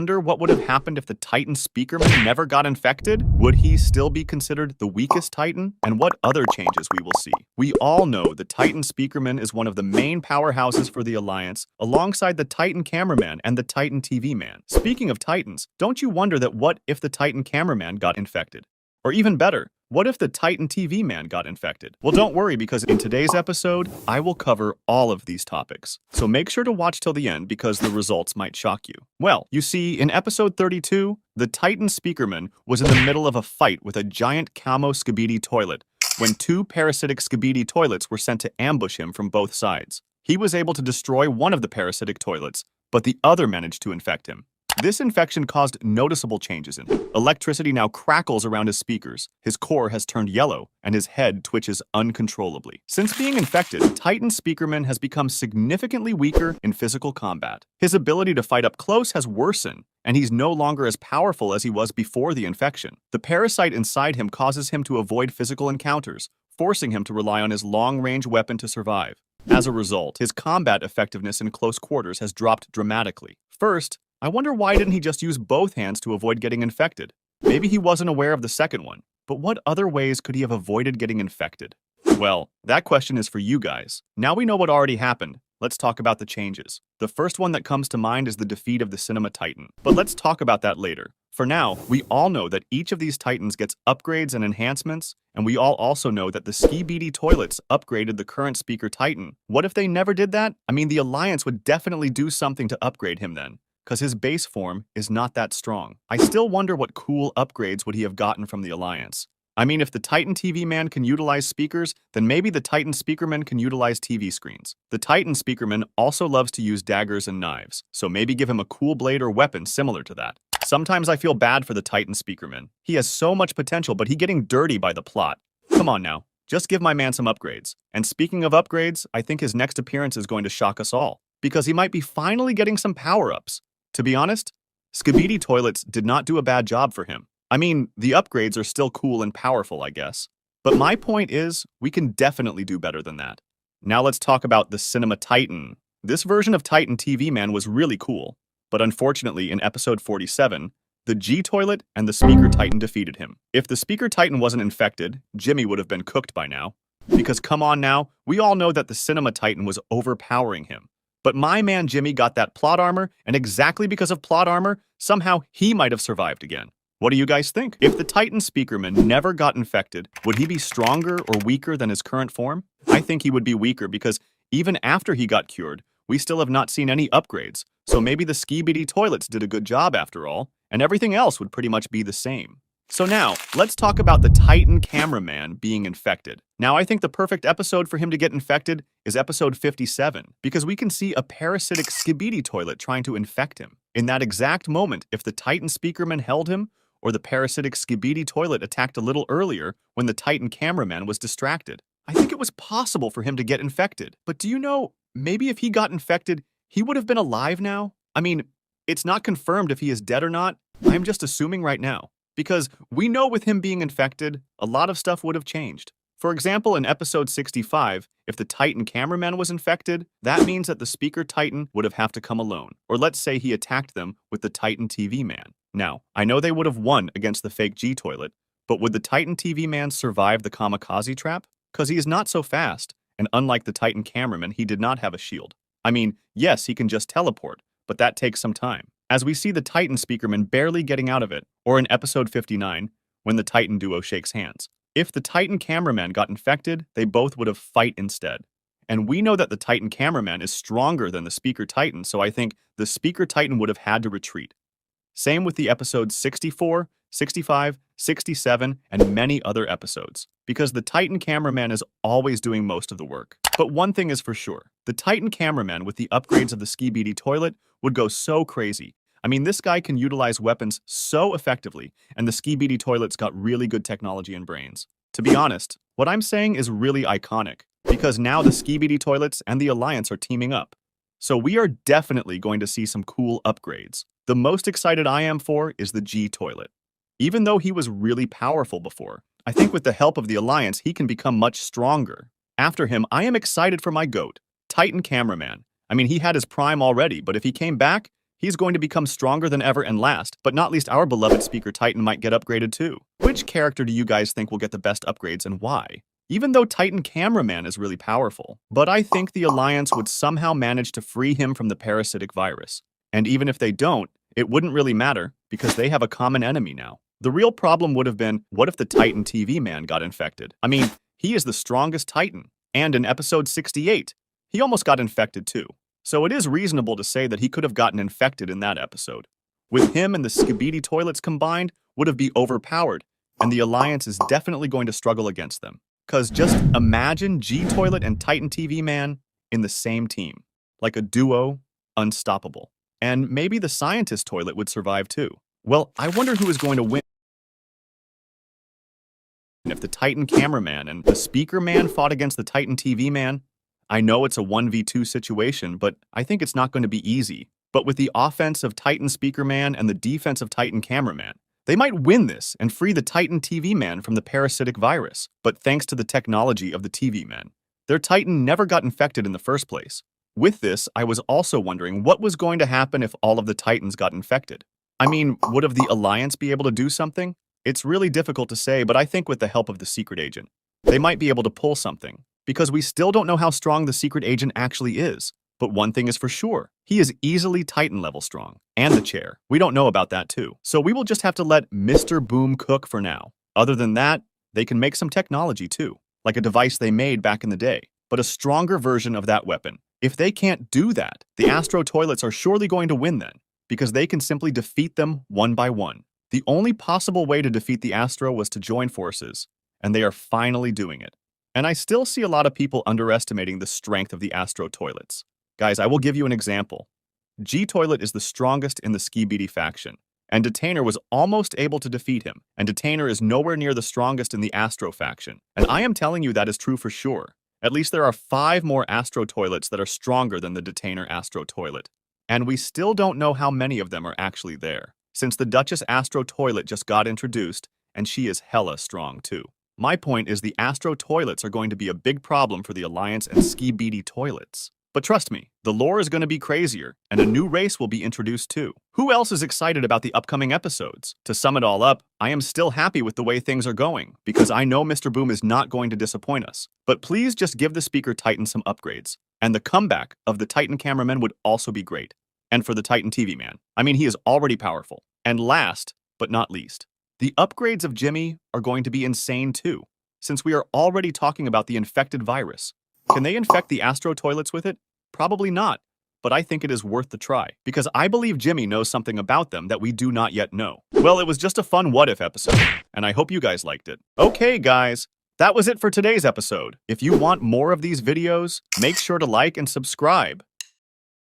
Wonder what would have happened if the Titan Speakerman never got infected? Would he still be considered the weakest Titan? And what other changes we will see? We all know the Titan Speakerman is one of the main powerhouses for the Alliance, alongside the Titan Cameraman and the Titan TV Man. Speaking of Titans, don't you wonder that what if the Titan Cameraman got infected? Or even better, what if the Titan TV Man got infected? Well, don't worry, because in today's episode, I will cover all of these topics. So make sure to watch till the end because the results might shock you. Well, you see, in episode 32, the Titan Speakerman was in the middle of a fight with a giant camo skibidi toilet when two parasitic skibidi toilets were sent to ambush him from both sides. He was able to destroy one of the parasitic toilets, but the other managed to infect him. This infection caused noticeable changes in him. Electricity now crackles around his speakers, his core has turned yellow, and his head twitches uncontrollably. Since being infected, Titan Speakerman has become significantly weaker in physical combat. His ability to fight up close has worsened, and he's no longer as powerful as he was before the infection. The parasite inside him causes him to avoid physical encounters, forcing him to rely on his long-range weapon to survive. As a result, his combat effectiveness in close quarters has dropped dramatically. First, I wonder why didn't he just use both hands to avoid getting infected? Maybe he wasn't aware of the second one, but what other ways could he have avoided getting infected? Well, that question is for you guys. Now we know what already happened. Let's talk about the changes. The first one that comes to mind is the defeat of the Cinema Titan, but let's talk about that later. For now, we all know that each of these Titans gets upgrades and enhancements, and we all also know that the skibidi toilets upgraded the current Speaker Titan. What if they never did that? I mean, the Alliance would definitely do something to upgrade him then, because his base form is not that strong. I still wonder what cool upgrades would he have gotten from the Alliance. I mean, if the Titan TV Man can utilize speakers, then maybe the Titan Speakerman can utilize TV screens. The Titan Speakerman also loves to use daggers and knives, so maybe give him a cool blade or weapon similar to that. Sometimes I feel bad for the Titan Speakerman. He has so much potential, but he's getting dirty by the plot. Come on now, just give my man some upgrades. And speaking of upgrades, I think his next appearance is going to shock us all, because he might be finally getting some power-ups. To be honest, skibidi toilets did not do a bad job for him. I mean, the upgrades are still cool and powerful, I guess. But my point is, we can definitely do better than that. Now let's talk about the Cinema Titan. This version of Titan TV Man was really cool, but unfortunately in episode 47, the G-Toilet and the Speaker Titan defeated him. If the Speaker Titan wasn't infected, Jimmy would have been cooked by now. Because come on now, we all know that the Cinema Titan was overpowering him. But my man Jimmy got that plot armor, and exactly because of plot armor, somehow he might have survived again. What do you guys think? If the Titan Speakerman never got infected, would he be stronger or weaker than his current form? I think he would be weaker because even after he got cured, we still have not seen any upgrades. So maybe the skibidi toilets did a good job after all, and everything else would pretty much be the same. So now, let's talk about the Titan Cameraman being infected. Now, I think the perfect episode for him to get infected is episode 57, because we can see a parasitic skibidi toilet trying to infect him. In that exact moment, if the Titan Speakerman held him, or the parasitic skibidi toilet attacked a little earlier when the Titan Cameraman was distracted, I think it was possible for him to get infected. But do you know, maybe if he got infected, he would have been alive now? I mean, it's not confirmed if he is dead or not. I'm just assuming right now. Because we know with him being infected, a lot of stuff would have changed. For example, in episode 65, if the Titan Cameraman was infected, that means that the Speaker Titan would have to come alone. Or let's say he attacked them with the Titan TV Man. Now, I know they would have won against the fake G-Toilet, but would the Titan TV Man survive the kamikaze trap? Because he is not so fast, and unlike the Titan Cameraman, he did not have a shield. I mean, yes, he can just teleport, but that takes some time. As we see the Titan Speakerman barely getting out of it, or in episode 59, when the Titan duo shakes hands. If the Titan Cameraman got infected, they both would have fight instead. And we know that the Titan Cameraman is stronger than the Speaker Titan, so I think the Speaker Titan would have had to retreat. Same with the episodes 64, 65, 67, and many other episodes, because the Titan Cameraman is always doing most of the work. But one thing is for sure, the Titan Cameraman with the upgrades of the skibidi toilet would go so crazy. I mean, this guy can utilize weapons so effectively, and the skibidi toilet's got really good technology and brains. To be honest, what I'm saying is really iconic, because now the skibidi toilets and the Alliance are teaming up. So we are definitely going to see some cool upgrades. The most excited I am for is the G-Toilet. Even though he was really powerful before, I think with the help of the Alliance, he can become much stronger. After him, I am excited for my GOAT, Titan Cameraman. I mean, he had his prime already, but if he came back, He's going to become stronger than ever, and last, but not least, our beloved Speaker Titan might get upgraded too. Which character do you guys think will get the best upgrades and why? Even though Titan Cameraman is really powerful, but I think the Alliance would somehow manage to free him from the parasitic virus. And even if they don't, it wouldn't really matter because they have a common enemy now. The real problem would have been, what if the Titan TV man got infected? I mean, he is the strongest Titan, and in episode 68, he almost got infected too. So it is reasonable to say that he could have gotten infected in that episode. With him and the Skibidi toilets combined, would have been overpowered, and the Alliance is definitely going to struggle against them. Cause just imagine G-Toilet and Titan TV Man in the same team. Like a duo, unstoppable. And maybe the Scientist Toilet would survive too. Well, I wonder who is going to win if the Titan Cameraman and the Speaker Man fought against the Titan TV Man. I know it's a 1v2 situation, but I think it's not going to be easy. But with the offense of Titan Speaker Man and the defense of Titan Cameraman, they might win this and free the Titan TV Man from the parasitic virus. But thanks to the technology of the TV Man, their Titan never got infected in the first place. With this, I was also wondering what was going to happen if all of the Titans got infected. I mean, would the Alliance be able to do something? It's really difficult to say, but I think with the help of the secret agent, they might be able to pull something. Because we still don't know how strong the secret agent actually is. But one thing is for sure, he is easily Titan level strong. And the chair, we don't know about that too. So we will just have to let Mr. Boom cook for now. Other than that, they can make some technology too, like a device they made back in the day, but a stronger version of that weapon. If they can't do that, the Astro Toilets are surely going to win then, because they can simply defeat them one by one. The only possible way to defeat the Astro was to join forces, and they are finally doing it. And I still see a lot of people underestimating the strength of the Astro Toilets. Guys, I will give you an example. G-Toilet is the strongest in the Skibidi faction, and Detainer was almost able to defeat him, and Detainer is nowhere near the strongest in the Astro faction. And I am telling you that is true for sure. At least there are 5 more Astro Toilets that are stronger than the Detainer Astro Toilet. And we still don't know how many of them are actually there, since the Duchess Astro Toilet just got introduced, and she is hella strong too. My point is the Astro Toilets are going to be a big problem for the Alliance and Skibidi Toilets. But trust me, the lore is going to be crazier, and a new race will be introduced too. Who else is excited about the upcoming episodes? To sum it all up, I am still happy with the way things are going, because I know Mr. Boom is not going to disappoint us. But please just give the Speaker Titan some upgrades. And the comeback of the Titan Cameraman would also be great. And for the Titan TV Man, I mean, he is already powerful. And last, but not least, the upgrades of Jimmy are going to be insane too, since we are already talking about the infected virus. Can they infect the Astro Toilets with it? Probably not, but I think it is worth the try, because I believe Jimmy knows something about them that we do not yet know. Well, it was just a fun what-if episode, and I hope you guys liked it. Okay, guys, that was it for today's episode. If you want more of these videos, make sure to like and subscribe.